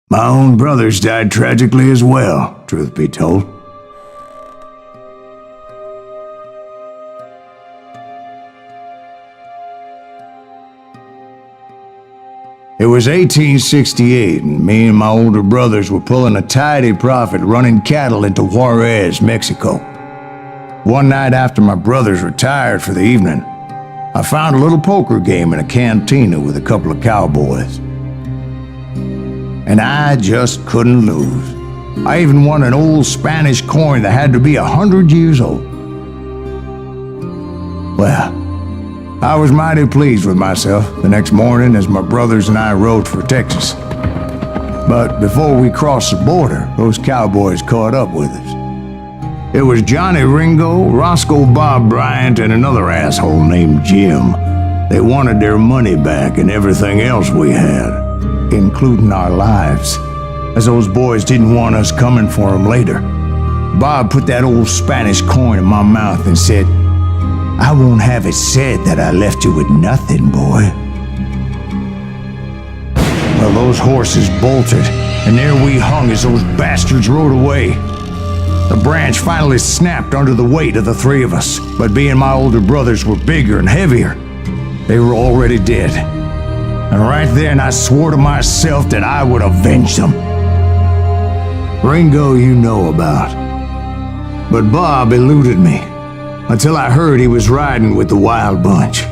My own brothers died tragically as well, truth be told. It was 1868, and me and my older brothers were pulling a tidy profit running cattle into Juarez, Mexico. One night after my brothers retired for the evening, I found a little poker game in a cantina with a couple of cowboys. And I just couldn't lose. I even won an old Spanish coin that had to be 100 years old. Well, I was mighty pleased with myself the next morning as my brothers and I rode for Texas. But before we crossed the border, those cowboys caught up with us. It was Johnny Ringo, Roscoe Bob Bryant, and another asshole named Jim. They wanted their money back and everything else we had, including our lives, as those boys didn't want us coming for them later. Bob put that old Spanish coin in my mouth and said, "I won't have it said that I left you with nothing, boy." Well, those horses bolted, and there we hung as those bastards rode away. The branch finally snapped under the weight of the three of us, but being my older brothers were bigger and heavier, they were already dead. And right then I swore to myself that I would avenge them. Ringo you know about, but Bob eluded me until I heard he was riding with the Wild Bunch.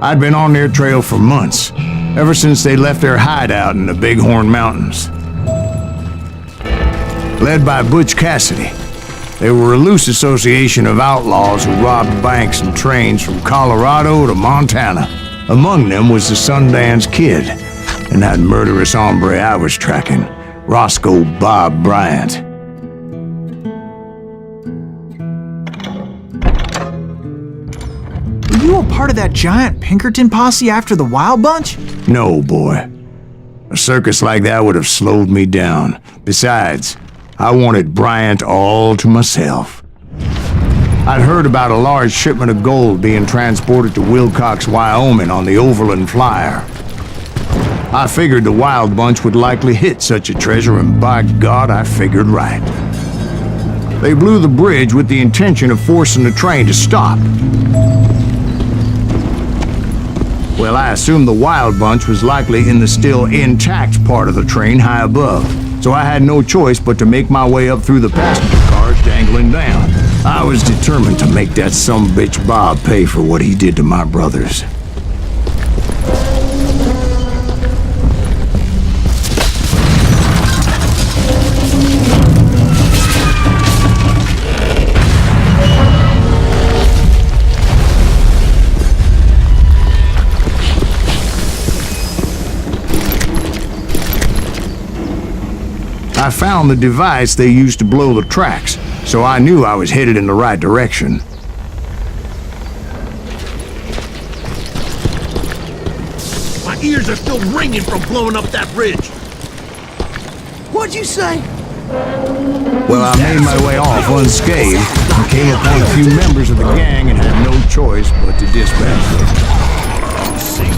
I'd been on their trail for months, ever since they left their hideout in the Bighorn Mountains. Led by Butch Cassidy, they were a loose association of outlaws who robbed banks and trains from Colorado to Montana. Among them was the Sundance Kid and that murderous hombre I was tracking, Roscoe Bob Bryant. Were you a part of that giant Pinkerton posse after the Wild Bunch? No, boy. A circus like that would have slowed me down. Besides, I wanted Bryant all to myself. I'd heard about a large shipment of gold being transported to Wilcox, Wyoming on the Overland Flyer. I figured the Wild Bunch would likely hit such a treasure, and by God, I figured right. They blew the bridge with the intention of forcing the train to stop. Well, I assumed the Wild Bunch was likely in the still intact part of the train high above, so I had no choice but to make my way up through the passenger cars dangling down. I was determined to make that sumbitch Bob pay for what he did to my brothers. I found the device they used to blow the tracks, so I knew I was headed in the right direction. My ears are still ringing from blowing up that bridge. What'd you say? Well, I made my way off unscathed and came upon a few members of the gang and had no choice but to dispatch them.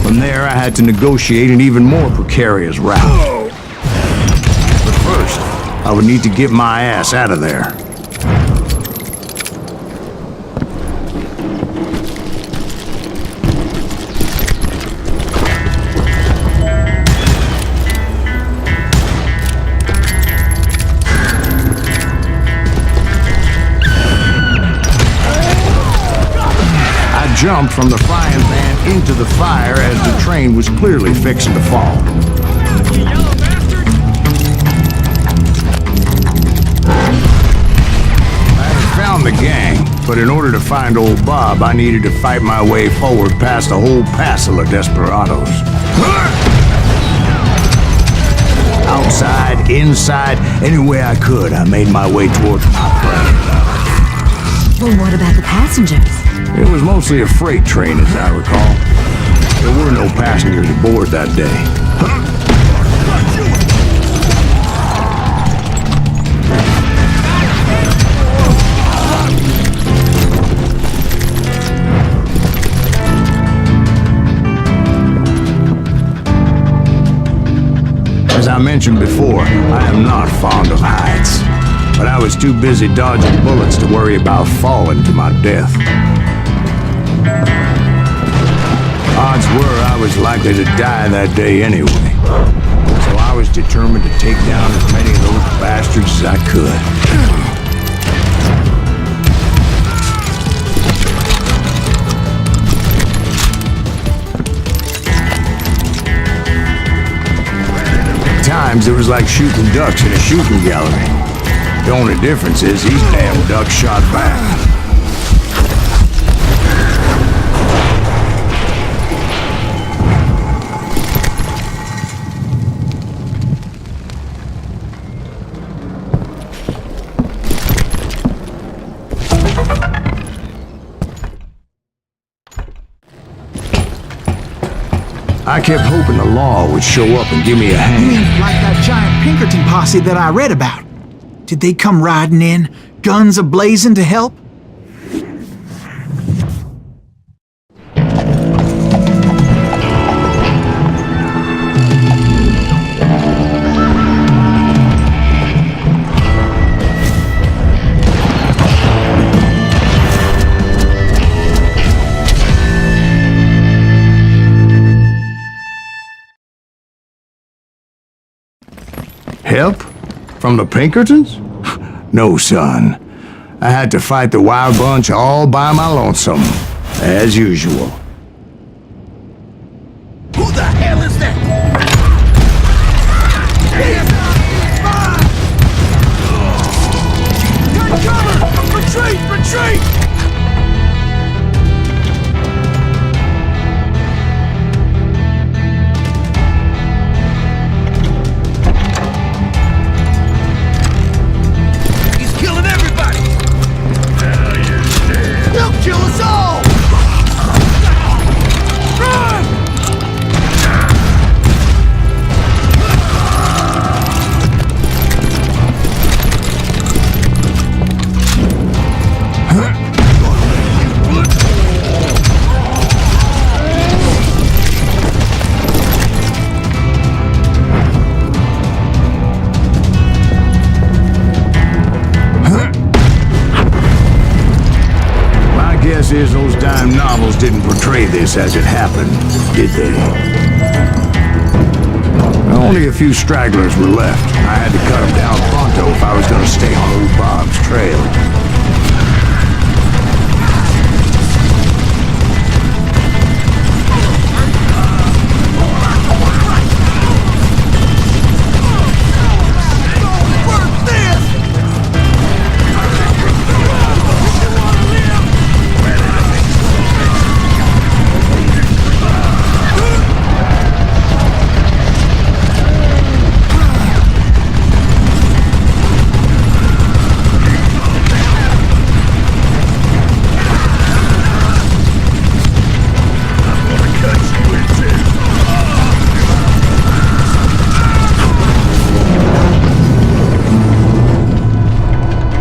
From there, I had to negotiate an even more precarious route. But first, I would need to get my ass out of there. I jumped from the frying pan into the fire as the train was clearly fixing to fall. The gang, but in order to find old Bob, I needed to fight my way forward past a whole passel of desperados. Outside, inside, any way I could, I made my way towards my prey. Well, what about the passengers? It was mostly a freight train, as I recall. There were no passengers aboard that day. As I mentioned before, I am not fond of heights, but I was too busy dodging bullets to worry about falling to my death. Odds were I was likely to die that day anyway, so I was determined to take down as many of those bastards as I could. At times, it was like shooting ducks in a shooting gallery. The only difference is these damn ducks shot back. I kept hoping the law would show up and give me a hand. Like that giant Pinkerton posse that I read about. Did they come riding in, guns a-blazing to help? Help? From the Pinkertons? No, son. I had to fight the Wild Bunch all by my lonesome, as usual. Who the hell is that? Get cover! Retreat! Retreat! Kill us all! Run! Guess is those dime novels didn't portray this as it happened, did they? Only a few stragglers were left. I had to cut them down pronto if I was going to stay on old Bob's trail.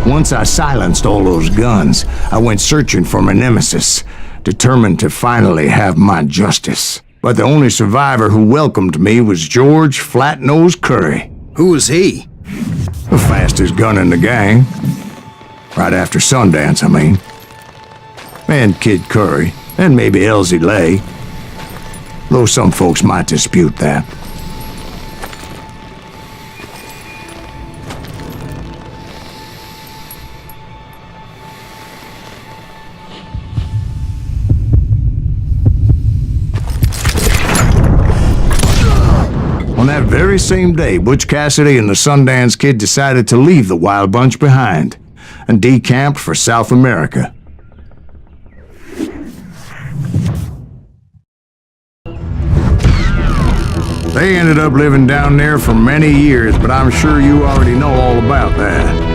Once I silenced all those guns, I went searching for my nemesis, determined to finally have my justice. But the only survivor who welcomed me was George Flat-Nose Curry. Who was he? The fastest gun in the gang. Right after Sundance, I mean. And Kid Curry, and maybe Elsie Lay. Though some folks might dispute that. On that very same day, Butch Cassidy and the Sundance Kid decided to leave the Wild Bunch behind and decamped for South America. They ended up living down there for many years, but I'm sure you already know all about that.